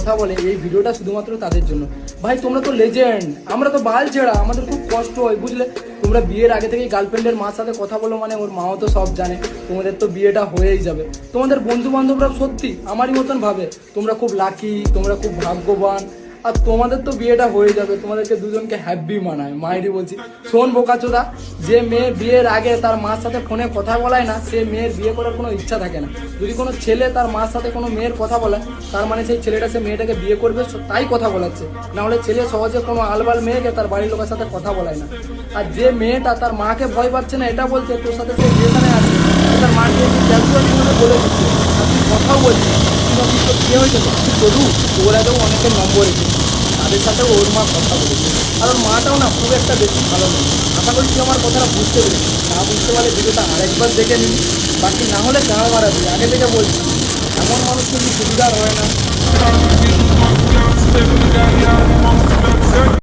কথা বলে, এই ভিডিওটা শুধুমাত্র তাদের জন্য। ভাই তোমরা তো লেজেন্ড, আমরা তো বাল ছেড়া, আমাদের খুব কষ্ট হয় বুঝলে। তোমরা বিয়ের আগে থেকেই গার্লফ্রেন্ডের মার সাথে কথা বলো, মানে ওর মাও তো সব জানে, তোমাদের তো বিয়েটা হয়েই যাবে। তোমাদের বন্ধু বান্ধবরা সত্যি আমারই মতন ভাবে, তোমরা খুব লাকি, তোমরা খুব ভাগ্যবান, আর তোমাদের তো বিয়েটা হয়ে যাবে, তোমাদেরকে দুজনকে হ্যাপি মানায়। মায়েরই বলছি, শোন বোকাচোদা, যে মেয়ে বিয়ের আগে তার মার সাথে ফোনে কথা বলায় না, সে মেয়ের বিয়ে করার কোনো ইচ্ছা থাকে না। যদি কোনো ছেলে তার মার সাথে কোনো মেয়ের কথা বলায়, তার মানে সেই ছেলেটা সে মেয়েটাকে বিয়ে করবে, তাই কথা বলাচ্ছে। না হলে ছেলে সহজে কোনো আলবাল মেয়েকে তার বাড়ির লোকের সাথে কথা বলায় না। আর যে মেয়েটা তার মাকে ভয় পাচ্ছে না এটা বলছে তোর সাথে সে রিলেশনে আছে, তার মাকে ক্যাজুয়ালি বলে দিচ্ছে, আর তুই কথাও বলছিস তোর বিয়ে হয়েছে, তুই করু ওর আগেও অনেকের নম্বর এসেছে, তাদের সাথেও ওর মা কথা বলেছে। আর ওর মাটাও না খুব একটা বেশি ভালো নেই। আশা করি তুই আমার কথাটা বুঝতে পেরেছি, না বুঝতে পারলে ভিডিওটা আরেকবার দেখে নিবি, বাকি না হলে গাঁ মারাবি। আগে থেকে বলছি, এমন মানুষ কিন্তু সুবিধার হয় না।